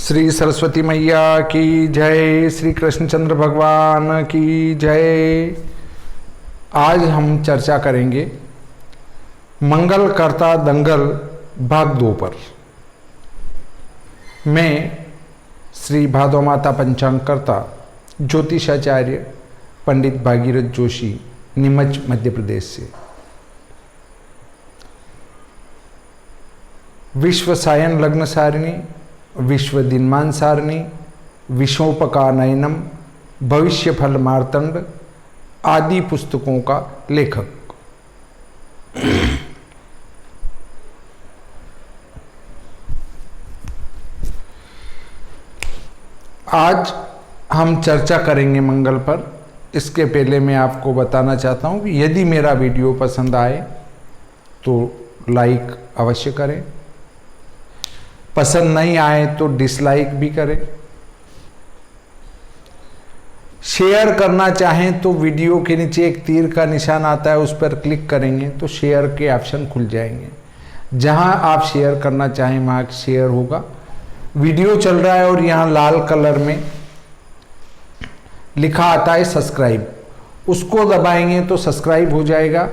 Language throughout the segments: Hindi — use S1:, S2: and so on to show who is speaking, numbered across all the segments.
S1: श्री सरस्वती मैया की जय, श्री कृष्णचंद्र भगवान की जय। आज हम चर्चा करेंगे मंगल कर्ता दंगल भाग 2 पर। मैं श्री भादो माता पंचांग कर्ता ज्योतिषाचार्य पंडित भागीरथ जोशी, नीमच मध्य प्रदेश से। विश्व सायन लग्न सारिणी, विश्व दिनमान सारिणी, विश्वोपकानयनम, भविष्य फल मार्तंड आदि पुस्तकों का लेखक। आज हम चर्चा करेंगे मंगल पर। इसके पहले मैं आपको बताना चाहता हूं कि यदि मेरा वीडियो पसंद आए तो लाइक अवश्य करें, पसंद नहीं आए तो डिसलाइक भी करें। शेयर करना चाहें तो वीडियो के नीचे एक तीर का निशान आता है, उस पर क्लिक करेंगे तो शेयर के ऑप्शन खुल जाएंगे। जहां आप शेयर करना चाहें वहां शेयर होगा। वीडियो चल रहा है और यहां लाल कलर में लिखा आता है सब्सक्राइब, उसको दबाएंगे तो सब्सक्राइब हो जाएगा।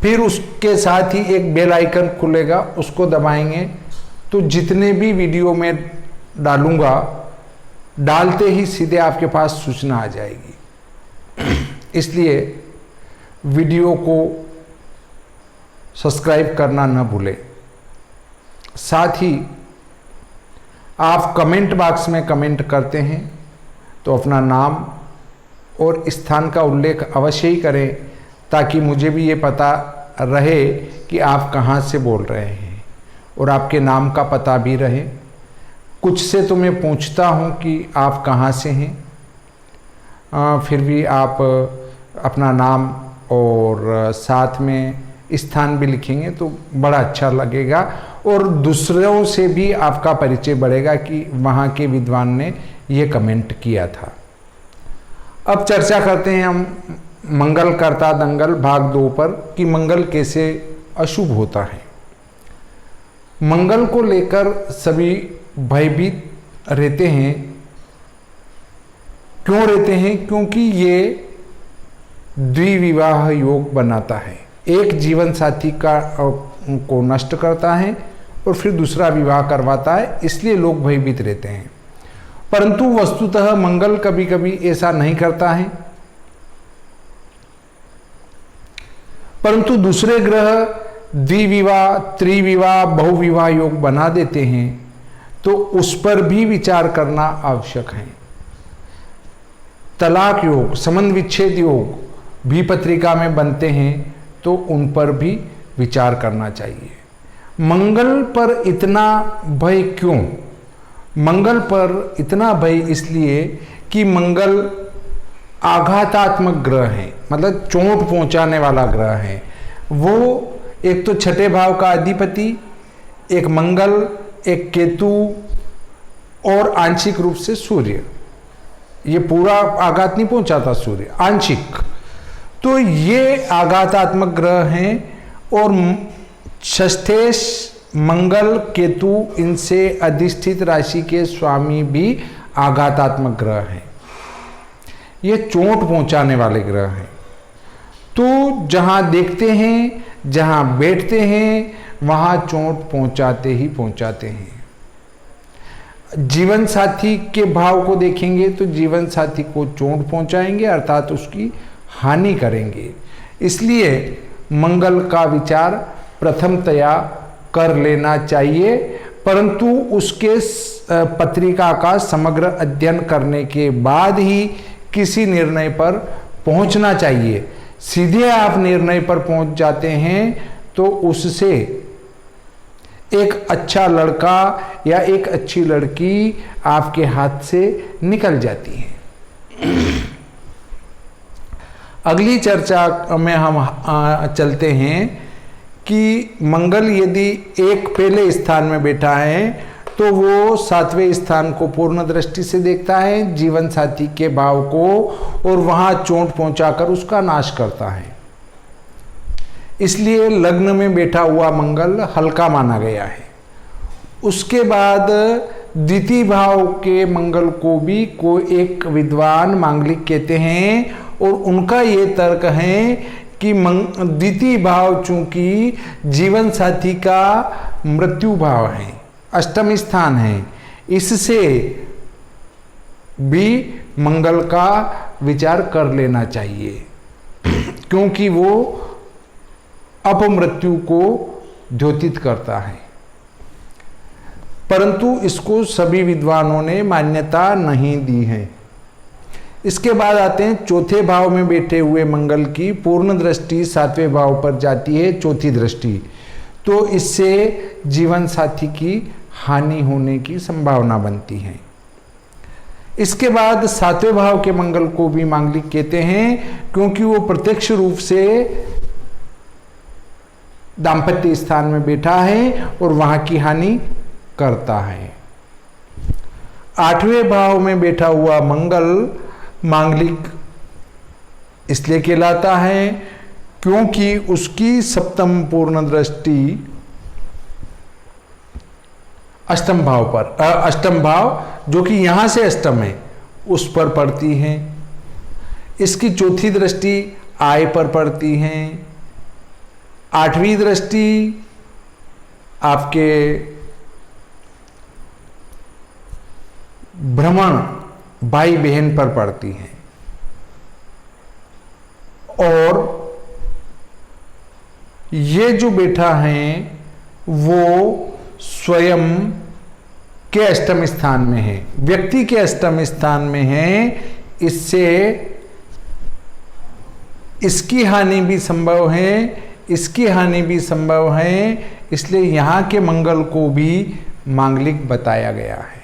S1: फिर उसके साथ ही एक बेल आइकन खुलेगा, उसको दबाएंगे तो जितने भी वीडियो में डालूंगा, डालते ही सीधे आपके पास सूचना आ जाएगी। इसलिए वीडियो को सब्सक्राइब करना न भूलें। साथ ही आप कमेंट बॉक्स में कमेंट करते हैं तो अपना नाम और स्थान का उल्लेख अवश्य ही करें, ताकि मुझे भी ये पता रहे कि आप कहाँ से बोल रहे हैं और आपके नाम का पता भी रहे। कुछ से तो मैं पूछता हूँ कि आप कहाँ से हैं, फिर भी आप अपना नाम और साथ में स्थान भी लिखेंगे तो बड़ा अच्छा लगेगा और दूसरों से भी आपका परिचय बढ़ेगा कि वहाँ के विद्वान ने ये कमेंट किया था। अब चर्चा करते हैं हम मंगल कर्ता दंगल भाग 2 पर कि मंगल कैसे अशुभ होता है। मंगल को लेकर सभी भयभीत रहते हैं। क्यों रहते हैं? क्योंकि ये द्विविवाह योग बनाता है। एक जीवन साथी का को नष्ट करता है और फिर दूसरा विवाह करवाता है, इसलिए लोग भयभीत रहते हैं। परंतु वस्तुतः मंगल कभी कभी ऐसा नहीं करता है, परंतु दूसरे ग्रह द्विविवाह, त्रिविवाह, बहुविवाह योग बना देते हैं, तो उस पर भी विचार करना आवश्यक है। तलाक योग, संबंध विच्छेद योग भी पत्रिका में बनते हैं, तो उन पर भी विचार करना चाहिए। मंगल पर इतना भय क्यों? मंगल पर इतना भय इसलिए कि मंगल आघातात्मक ग्रह है, मतलब चोट पहुंचाने वाला ग्रह है। वो एक तो छठे भाव का अधिपति, एक मंगल, एक केतु और आंशिक रूप से सूर्य। ये पूरा आघात नहीं पहुंचाता सूर्य, आंशिक। तो ये आघातात्मक ग्रह हैं और षष्ठेश मंगल केतु, इनसे अधिष्ठित राशि के स्वामी भी आघातात्मक ग्रह हैं। ये चोट पहुंचाने वाले ग्रह हैं। तो जहां देखते हैं, जहां बैठते हैं, वहां चोट पहुंचाते ही पहुंचाते हैं। जीवन साथी के भाव को देखेंगे तो जीवन साथी को चोट पहुंचाएंगे, अर्थात उसकी हानि करेंगे। इसलिए मंगल का विचार प्रथमतया कर लेना चाहिए, परंतु उसके पत्रिका का समग्र अध्ययन करने के बाद ही किसी निर्णय पर पहुंचना चाहिए। सीधे आप निर्णय पर पहुंच जाते हैं तो उससे एक अच्छा लड़का या एक अच्छी लड़की आपके हाथ से निकल जाती है। अगली चर्चा में हम चलते हैं कि मंगल यदि एक पहले स्थान में बैठा है तो वो 7वें स्थान को पूर्ण दृष्टि से देखता है, जीवन साथी के भाव को, और वहां चोट पहुंचाकर उसका नाश करता है। इसलिए लग्न में बैठा हुआ मंगल हल्का माना गया है। उसके बाद द्वितीय भाव के मंगल को भी कोई एक विद्वान मांगलिक कहते हैं, और उनका ये तर्क है कि द्वितीय भाव चूंकि जीवन साथी का मृत्यु भाव है, अष्टम स्थान है, इससे भी मंगल का विचार कर लेना चाहिए, क्योंकि वो अपमृत्यु को द्योतित करता है। परंतु इसको सभी विद्वानों ने मान्यता नहीं दी है। इसके बाद आते हैं चौथे भाव में बैठे हुए मंगल की पूर्ण दृष्टि सातवें भाव पर जाती है, चौथी दृष्टि, तो इससे जीवन साथी की हानि होने की संभावना बनती है। इसके बाद सातवें भाव के मंगल को भी मांगलिक कहते हैं, क्योंकि वो प्रत्यक्ष रूप से दाम्पत्य स्थान में बैठा है और वहां की हानि करता है। आठवें भाव में बैठा हुआ मंगल मांगलिक इसलिए कहलाता है क्योंकि उसकी सप्तम पूर्ण दृष्टि अष्टम भाव पर, अष्टम भाव जो कि यहां से अष्टम है उस पर पड़ती है। इसकी चौथी दृष्टि आय पर पड़ती है। आठवीं दृष्टि आपके भ्रमण भाई बहन पर पड़ती है, और ये जो बैठा है वो स्वयं के अष्टम स्थान में है, व्यक्ति के अष्टम स्थान में है, इससे इसकी हानि भी संभव है, इसकी हानि भी संभव है, इसलिए यहां के मंगल को भी मांगलिक बताया गया है।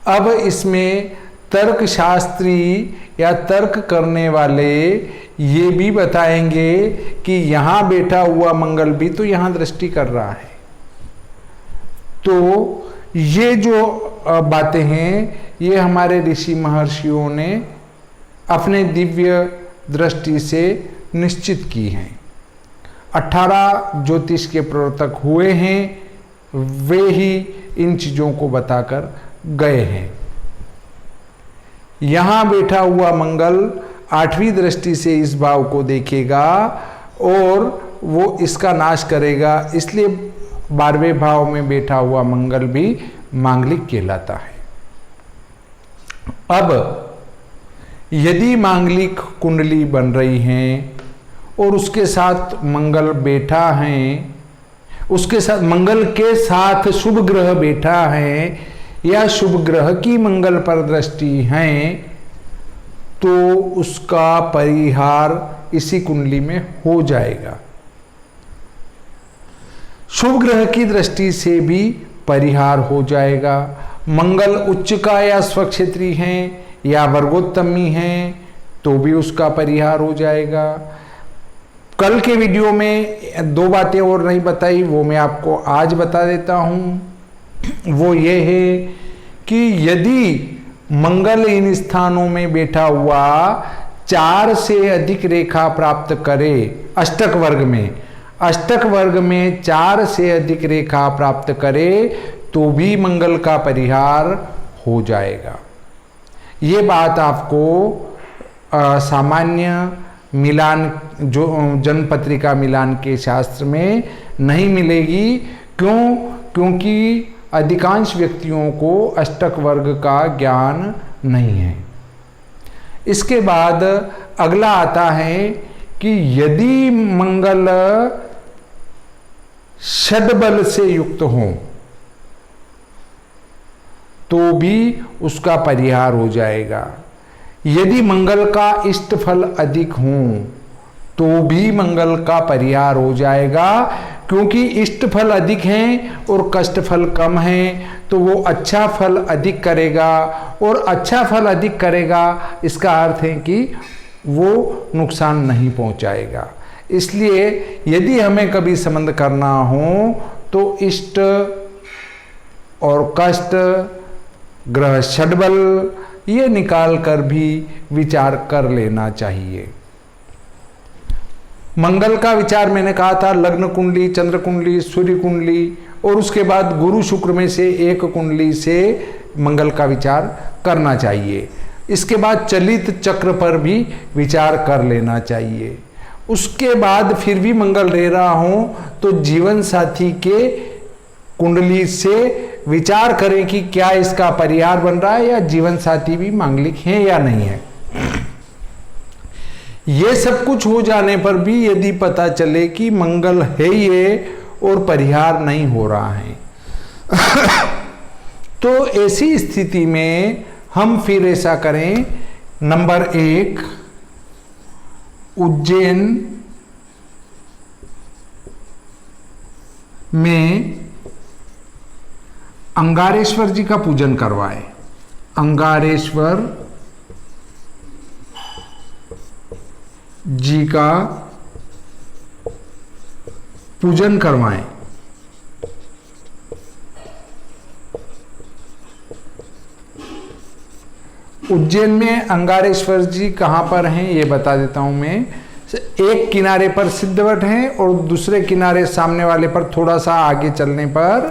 S1: अब इसमें तर्क शास्त्री या तर्क करने वाले ये भी बताएंगे कि यहां बैठा हुआ मंगल भी तो यहां दृष्टि कर रहा है। तो ये जो बातें हैं ये हमारे ऋषि महर्षियों ने अपने दिव्य दृष्टि से निश्चित की हैं। 18 ज्योतिष के प्रवर्तक हुए हैं, वे ही इन चीजों को बताकर गए हैं। यहां बैठा हुआ मंगल 8वीं दृष्टि से इस भाव को देखेगा और वो इसका नाश करेगा, इसलिए 12वें भाव में बैठा हुआ मंगल भी मांगलिक कहलाता है। अब यदि मांगलिक कुंडली बन रही है और उसके साथ मंगल बैठा है, उसके साथ मंगल के साथ शुभ ग्रह बैठा है या शुभ ग्रह की मंगल पर दृष्टि है, तो उसका परिहार इसी कुंडली में हो जाएगा। शुभ ग्रह की दृष्टि से भी परिहार हो जाएगा। मंगल उच्च का या स्वक्षेत्री है या वर्गोत्तमी है तो भी उसका परिहार हो जाएगा। कल के वीडियो में 2 बातें और नहीं बताई, वो मैं आपको आज बता देता हूं। वो ये है कि यदि मंगल इन स्थानों में बैठा हुआ 4 से अधिक रेखा प्राप्त करे, अष्टक वर्ग में 4 से अधिक रेखा प्राप्त करे तो भी मंगल का परिहार हो जाएगा। ये बात आपको सामान्य मिलान जो जन्म पत्रिका मिलान के शास्त्र में नहीं मिलेगी। क्योंकि अधिकांश व्यक्तियों को अष्टक वर्ग का ज्ञान नहीं है। इसके बाद अगला आता है कि यदि मंगल षड्बल से युक्त हो तो भी उसका परिहार हो जाएगा। यदि मंगल का इष्ट फल अधिक हो तो भी मंगल का परिहार हो जाएगा, क्योंकि इष्ट फल अधिक हैं और कष्ट फल कम है तो वो अच्छा फल अधिक करेगा, और अच्छा फल अधिक करेगा इसका अर्थ है कि वो नुकसान नहीं पहुंचाएगा। इसलिए यदि हमें कभी संबंध करना हो तो इष्ट और कष्ट, ग्रह षड्बल ये निकाल कर भी विचार कर लेना चाहिए। मंगल का विचार मैंने कहा था लग्न कुंडली, चंद्र कुंडली, सूर्य कुंडली और उसके बाद गुरु शुक्र में से एक कुंडली से मंगल का विचार करना चाहिए। इसके बाद चलित चक्र पर भी विचार कर लेना चाहिए। उसके बाद फिर भी मंगल रह रहा हो तो जीवन साथी के कुंडली से विचार करें कि क्या इसका परिहार बन रहा है या जीवन साथी भी मांगलिक है या नहीं है। ये सब कुछ हो जाने पर भी यदि पता चले कि मंगल है ये और परिहार नहीं हो रहा है तो ऐसी स्थिति में हम फिर ऐसा करें। नंबर 1, उज्जैन में अंगारेश्वर जी का पूजन करवाएं। अंगारेश्वर जी का पूजन करवाएं। उज्जैन में अंगारेश्वर जी कहाँ पर हैं ये बता देता हूं मैं। एक किनारे पर सिद्धवट हैं और दूसरे किनारे सामने वाले पर थोड़ा सा आगे चलने पर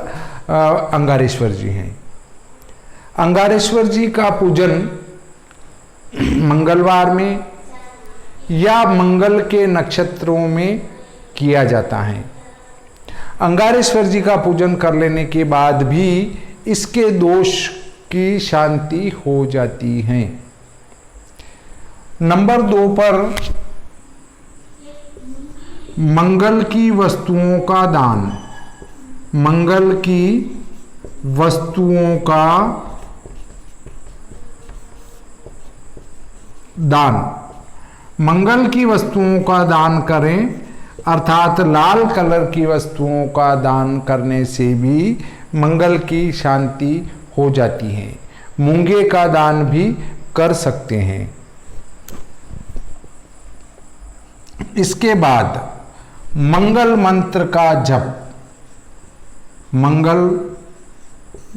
S1: अंगारेश्वर जी हैं। अंगारेश्वर जी का पूजन मंगलवार में या मंगल के नक्षत्रों में किया जाता है। अंगारेश्वर जी का पूजन कर लेने के बाद भी इसके दोष की शांति हो जाती है। नंबर 2 पर मंगल की वस्तुओं का दान। मंगल की वस्तुओं का दान, मंगल की वस्तुओं का दान करें, अर्थात लाल कलर की वस्तुओं का दान करने से भी मंगल की शांति हो जाती है। मूंगे का दान भी कर सकते हैं। इसके बाद मंगल मंत्र का जप, मंगल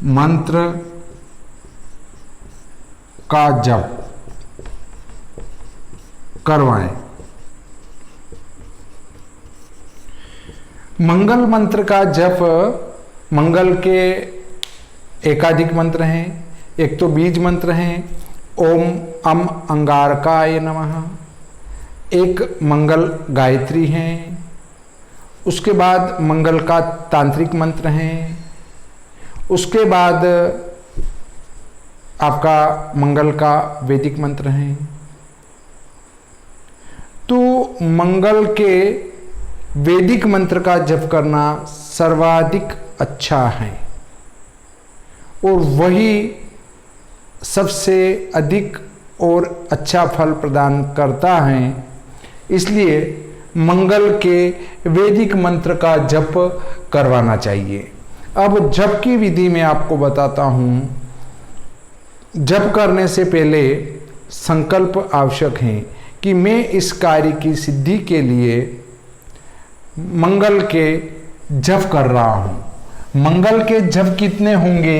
S1: मंत्र का जप करवाएं। मंगल मंत्र का जप, मंगल के एकाधिक मंत्र हैं। एक तो बीज मंत्र हैं, ओम अम अंगारकाय नमः। एक मंगल गायत्री हैं। उसके बाद मंगल का तांत्रिक मंत्र हैं। उसके बाद आपका मंगल का वैदिक मंत्र हैं। तो मंगल के वैदिक मंत्र का जप करना सर्वाधिक अच्छा है और वही सबसे अधिक और अच्छा फल प्रदान करता है। इसलिए मंगल के वैदिक मंत्र का जप करवाना चाहिए। अब जप की विधि में आपको बताता हूँ। जप करने से पहले संकल्प आवश्यक है कि मैं इस कार्य की सिद्धि के लिए मंगल के जप कर रहा हूँ। मंगल के जप कितने होंगे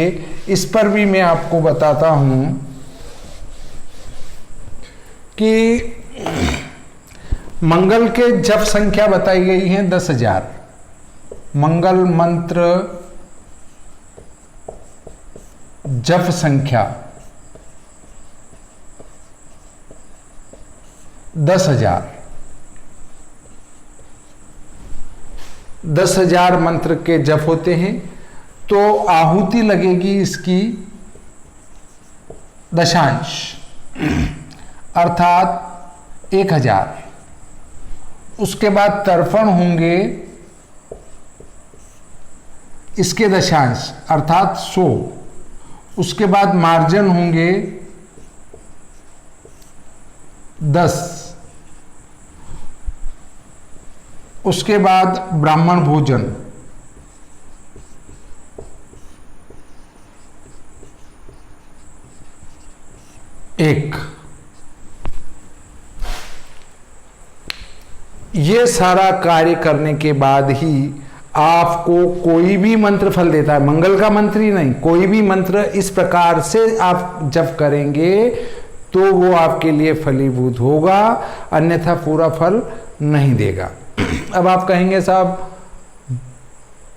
S1: इस पर भी मैं आपको बताता हूँ कि मंगल के जप संख्या बताई गई है 10,000। मंगल मंत्र जप संख्या 10,000। 10,000 मंत्र के जप होते हैं तो आहुति लगेगी इसकी दशांश अर्थात 1,000। उसके बाद तर्पण होंगे इसके दशांश अर्थात 100। उसके बाद मार्जन होंगे 10। उसके बाद ब्राह्मण भोजन 1। ये सारा कार्य करने के बाद ही आपको कोई भी मंत्र फल देता है। मंगल का मंत्र ही नहीं, कोई भी मंत्र इस प्रकार से आप जप करेंगे तो वो आपके लिए फलीभूत होगा, अन्यथा पूरा फल नहीं देगा। अब आप कहेंगे साहब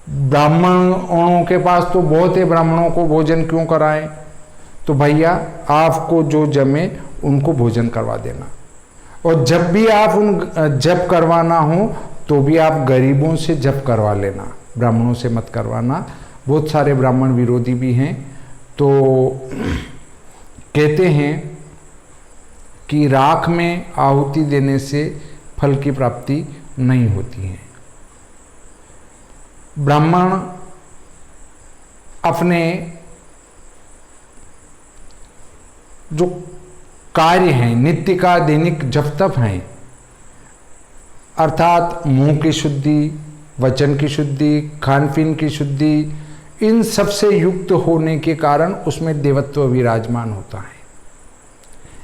S1: ब्राह्मणों के पास तो बहुत है, ब्राह्मणों को भोजन क्यों कराएं? तो भैया आपको जो जमे उनको भोजन करवा देना। और जब भी आप जप करवाना हो तो भी आप गरीबों से जप करवा लेना, ब्राह्मणों से मत करवाना। बहुत सारे ब्राह्मण विरोधी भी हैं। तो कहते हैं कि राख में आहुति देने से फल की प्राप्ति नहीं होती है। ब्राह्मण अपने जो कार्य हैं, नित्य का दैनिक जप तप हैं, अर्थात मुंह की शुद्धि, वचन की शुद्धि, खान पीन की शुद्धि, इन सब से युक्त होने के कारण उसमें देवत्व विराजमान होता है।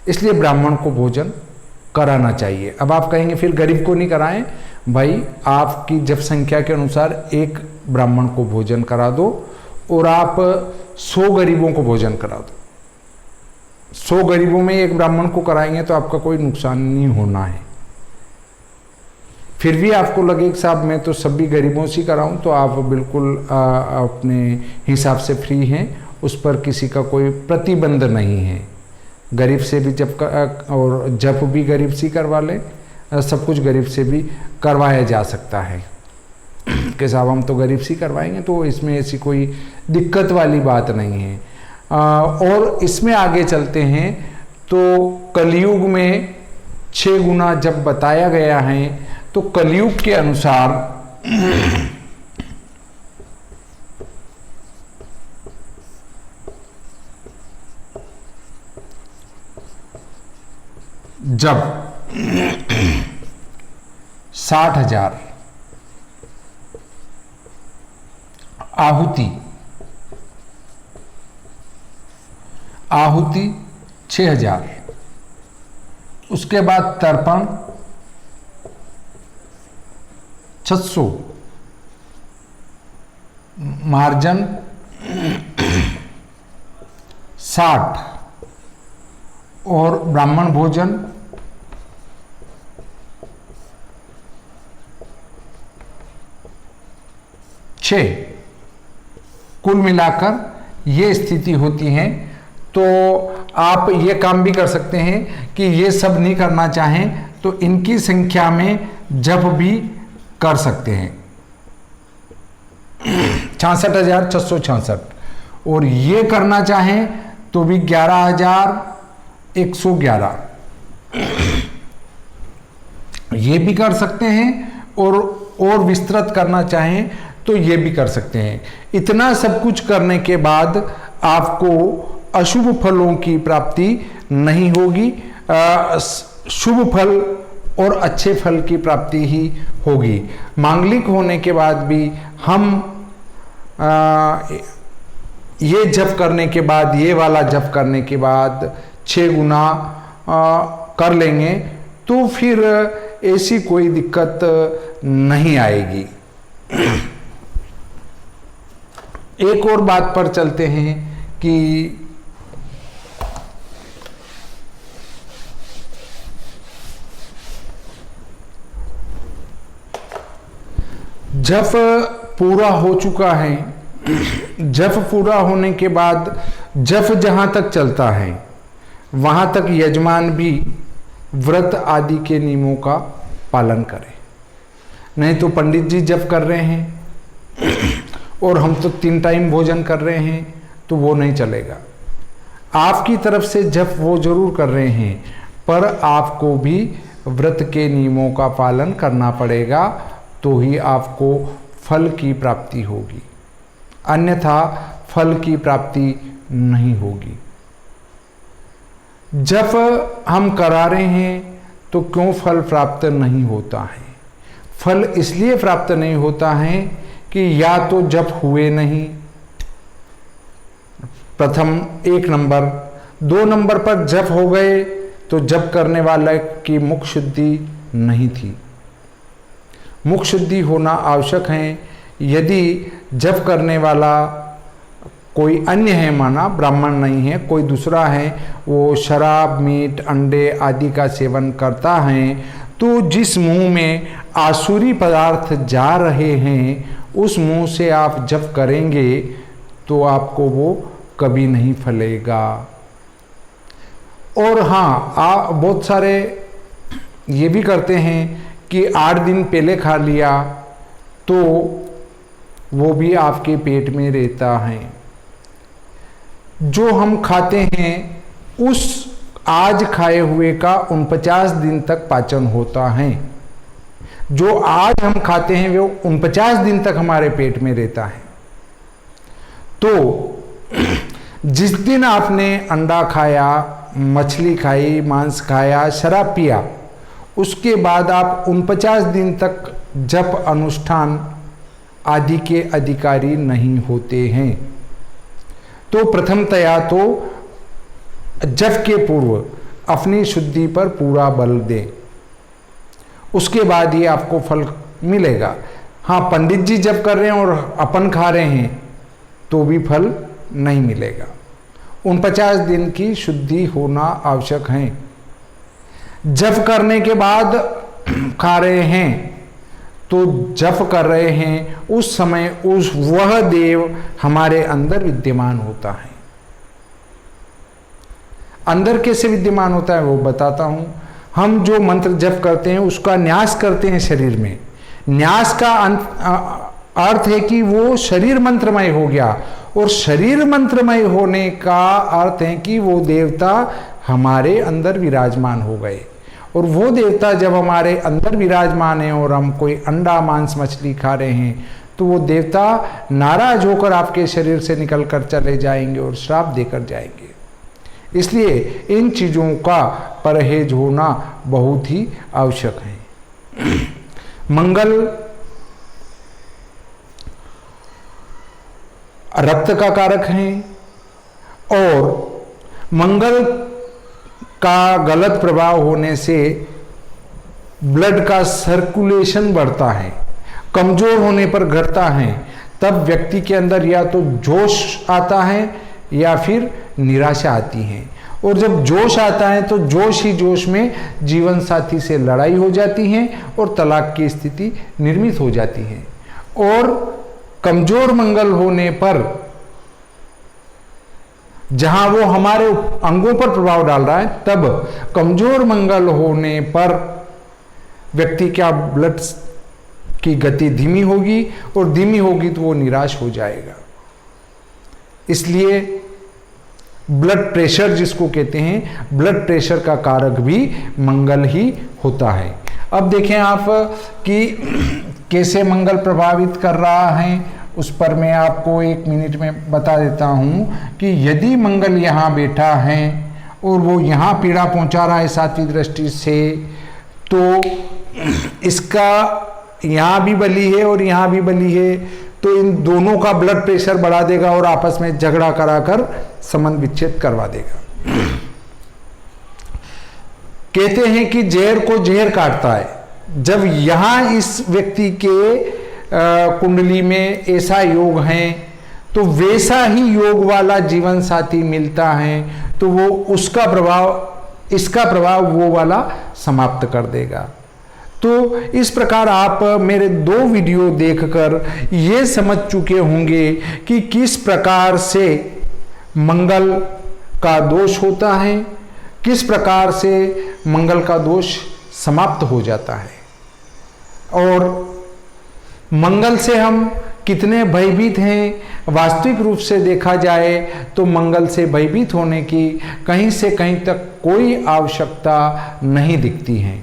S1: इसलिए ब्राह्मण को भोजन कराना चाहिए। अब आप कहेंगे फिर गरीब को नहीं कराएं? भाई आपकी जप संख्या के अनुसार एक ब्राह्मण को भोजन करा दो और आप 100 गरीबों को भोजन करा दो। 100 गरीबों में एक ब्राह्मण को कराएंगे तो आपका कोई नुकसान नहीं होना है। फिर भी आपको लगे कि साहब मैं तो सभी गरीबों से कराऊं, तो आप बिल्कुल अपने हिसाब से फ्री हैं, उस पर किसी का कोई प्रतिबंध नहीं है। गरीब से भी जप और जप भी गरीब से करवा लें, सब कुछ गरीब से भी करवाया जा सकता है कि साहब हम तो गरीब से करवाएंगे, तो इसमें ऐसी कोई दिक्कत वाली बात नहीं है। और इसमें आगे चलते हैं तो कलयुग में 6 गुना जब बताया गया है, तो कलयुग के अनुसार जब 60,000 आहुति 6,000, उसके बाद तर्पण 600, मार्जन 60 और ब्राह्मण भोजन 6, कुल मिलाकर ये स्थिति होती है। तो आप ये काम भी कर सकते हैं कि ये सब नहीं करना चाहें तो इनकी संख्या में जप भी कर सकते हैं। 66,666। और ये करना चाहें तो भी 11,111 ये भी कर सकते हैं। और विस्तृत करना चाहें तो ये भी कर सकते हैं। इतना सब कुछ करने के बाद आपको अशुभ फलों की प्राप्ति नहीं होगी, शुभ फल और अच्छे फल की प्राप्ति ही होगी। मांगलिक होने के बाद भी हम ये जप करने के बाद, ये वाला जप करने के बाद 6 गुना कर लेंगे तो फिर ऐसी कोई दिक्कत नहीं आएगी। एक और बात पर चलते हैं कि जप पूरा हो चुका है, जप पूरा होने के बाद जप जहां तक चलता है वहां तक यजमान भी व्रत आदि के नियमों का पालन करे। नहीं तो पंडित जी जप कर रहे हैं और हम तो 3 टाइम भोजन कर रहे हैं, तो वो नहीं चलेगा। आपकी तरफ से जप वो जरूर कर रहे हैं, पर आपको भी व्रत के नियमों का पालन करना पड़ेगा, तो ही आपको फल की प्राप्ति होगी, अन्यथा फल की प्राप्ति नहीं होगी। जप हम करा रहे हैं तो क्यों फल प्राप्त नहीं होता है? फल इसलिए प्राप्त नहीं होता है कि या तो जप हुए नहीं, प्रथम 1 नंबर। 2 नंबर पर जप हो गए तो जप करने वाले की मुख शुद्धि नहीं थी। मुख शुद्धि होना आवश्यक है। यदि जप करने वाला कोई अन्य है, माना ब्राह्मण नहीं है, कोई दूसरा है, वो शराब, मीट, अंडे आदि का सेवन करता है, तो जिस मुंह में आसुरी पदार्थ जा रहे हैं उस मुंह से आप जप करेंगे तो आपको वो कभी नहीं फलेगा। और हाँ, बहुत सारे ये भी करते हैं कि 8 दिन पहले खा लिया तो वो भी आपके पेट में रहता है। जो हम खाते हैं उस आज खाए हुए का 49 दिन तक पाचन होता है। जो आज हम खाते हैं वो 49 दिन तक हमारे पेट में रहता है। तो जिस दिन आपने अंडा खाया, मछली खाई, मांस खाया, शराब पिया, उसके बाद आप 49 दिन तक जप अनुष्ठान आदि के अधिकारी नहीं होते हैं। तो प्रथमतया तो जप के पूर्व अपनी शुद्धि पर पूरा बल दें, उसके बाद ही आपको फल मिलेगा। हाँ, पंडित जी जप कर रहे हैं और अपन खा रहे हैं तो भी फल नहीं मिलेगा। 49 दिन की शुद्धि होना आवश्यक है। जप करने के बाद खा रहे हैं तो जप कर रहे हैं उस समय वह देव हमारे अंदर विद्यमान होता है। अंदर कैसे विद्यमान होता है वो बताता हूं। हम जो मंत्र जप करते हैं उसका न्यास करते हैं शरीर में। न्यास का अर्थ है कि वो शरीर मंत्रमय हो गया, और शरीर मंत्रमय होने का अर्थ है कि वो देवता हमारे अंदर विराजमान हो गए। और वो देवता जब हमारे अंदर विराजमान है और हम कोई अंडा, मांस, मछली खा रहे हैं तो वो देवता नाराज होकर आपके शरीर से निकल कर चले जाएंगे और श्राप देकर जाएंगे। इसलिए इन चीज़ों का परहेज होना बहुत ही आवश्यक है। मंगल रक्त का कारक है और मंगल का गलत प्रभाव होने से ब्लड का सर्कुलेशन बढ़ता है, कमजोर होने पर घटता है। तब व्यक्ति के अंदर या तो जोश आता है या फिर निराशा आती है। और जब जोश आता है तो जोश ही जोश में जीवन साथी से लड़ाई हो जाती है और तलाक की स्थिति निर्मित हो जाती है। और कमजोर मंगल होने पर जहां वो हमारे अंगों पर प्रभाव डाल रहा है, तब कमजोर मंगल होने पर व्यक्ति का ब्लड की गति धीमी होगी, और धीमी होगी तो वो निराश हो जाएगा। इसलिए ब्लड प्रेशर जिसको कहते हैं, ब्लड प्रेशर का कारक भी मंगल ही होता है। अब देखें आप कि कैसे मंगल प्रभावित कर रहा है, उस पर मैं आपको 1 मिनट में बता देता हूं कि यदि मंगल यहाँ बैठा है और वो यहाँ पीड़ा पहुंचा रहा है सात्विक दृष्टि से, तो इसका यहाँ भी बली है और यहाँ भी बली है, तो इन दोनों का ब्लड प्रेशर बढ़ा देगा और आपस में झगड़ा कराकर संबंध विच्छेद करवा देगा। कहते हैं कि जहर को जहर काटता है। जब यहां इस व्यक्ति के कुंडली में ऐसा योग है तो वैसा ही योग वाला जीवन साथी मिलता है तो वो उसका प्रभाव, इसका प्रभाव वो वाला समाप्त कर देगा। तो इस प्रकार आप मेरे 2 वीडियो देखकर ये समझ चुके होंगे कि किस प्रकार से मंगल का दोष होता है, किस प्रकार से मंगल का दोष समाप्त हो जाता है, और मंगल से हम कितने भयभीत हैं। वास्तविक रूप से देखा जाए तो मंगल से भयभीत होने की कहीं से कहीं तक कोई आवश्यकता नहीं दिखती है।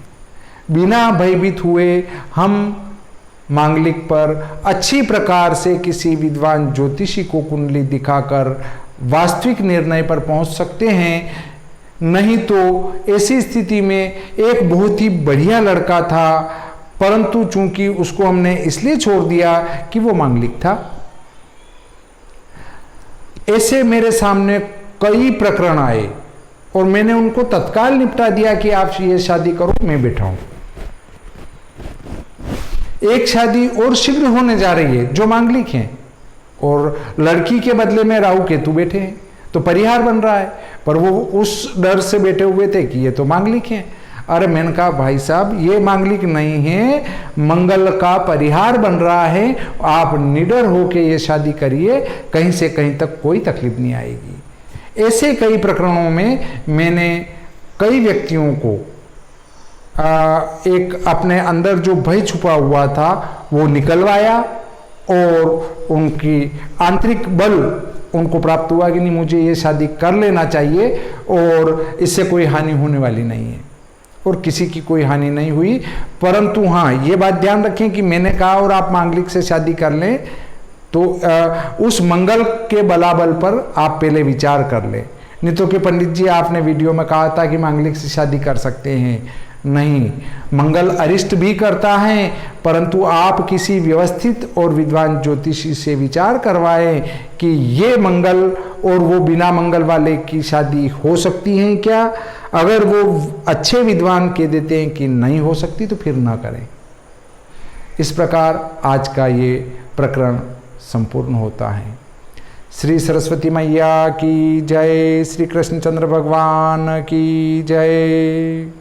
S1: बिना भयभीत हुए हम मांगलिक पर अच्छी प्रकार से किसी विद्वान ज्योतिषी को कुंडली दिखाकर वास्तविक निर्णय पर पहुंच सकते हैं। नहीं तो ऐसी स्थिति में एक बहुत ही बढ़िया लड़का था, परंतु चूंकि उसको हमने इसलिए छोड़ दिया कि वो मांगलिक था। ऐसे मेरे सामने कई प्रकरण आए और मैंने उनको तत्काल निपटा दिया कि आप ये शादी करो, मैं बैठा हूं। एक शादी और शीघ्र होने जा रही है जो मांगलिक हैं, और लड़की के बदले में राहु केतु बैठे हैं तो परिहार बन रहा है, पर वो उस डर से बैठे हुए थे कि ये तो मांगलिक हैं। अरे मैंने कहा भाई साहब ये मांगलिक नहीं है, मंगल का परिहार बन रहा है, आप निडर होके ये शादी करिए, कहीं से कहीं तक कोई तकलीफ नहीं आएगी। ऐसे कई प्रकरणों में मैंने कई व्यक्तियों को एक अपने अंदर जो भय छुपा हुआ था वो निकलवाया और उनकी आंतरिक बल उनको प्राप्त हुआ कि नहीं मुझे ये शादी कर लेना चाहिए और इससे कोई हानि होने वाली नहीं है, और किसी की कोई हानि नहीं हुई। परंतु हाँ, ये बात ध्यान रखें कि मैंने कहा और आप मांगलिक से शादी कर लें तो उस मंगल के बलाबल पर आप पहले विचार कर लें। नहीं तो कि पंडित जी आपने वीडियो में कहा था कि मांगलिक से शादी कर सकते हैं, नहीं, मंगल अरिष्ट भी करता है, परंतु आप किसी व्यवस्थित और विद्वान ज्योतिषी से विचार करवाएं कि ये मंगल और वो बिना मंगल वाले की शादी हो सकती है क्या। अगर वो अच्छे विद्वान कह देते हैं कि नहीं हो सकती तो फिर ना करें। इस प्रकार आज का ये प्रकरण संपूर्ण होता है। श्री सरस्वती मैया की जय, श्री कृष्णचंद्र भगवान की जय।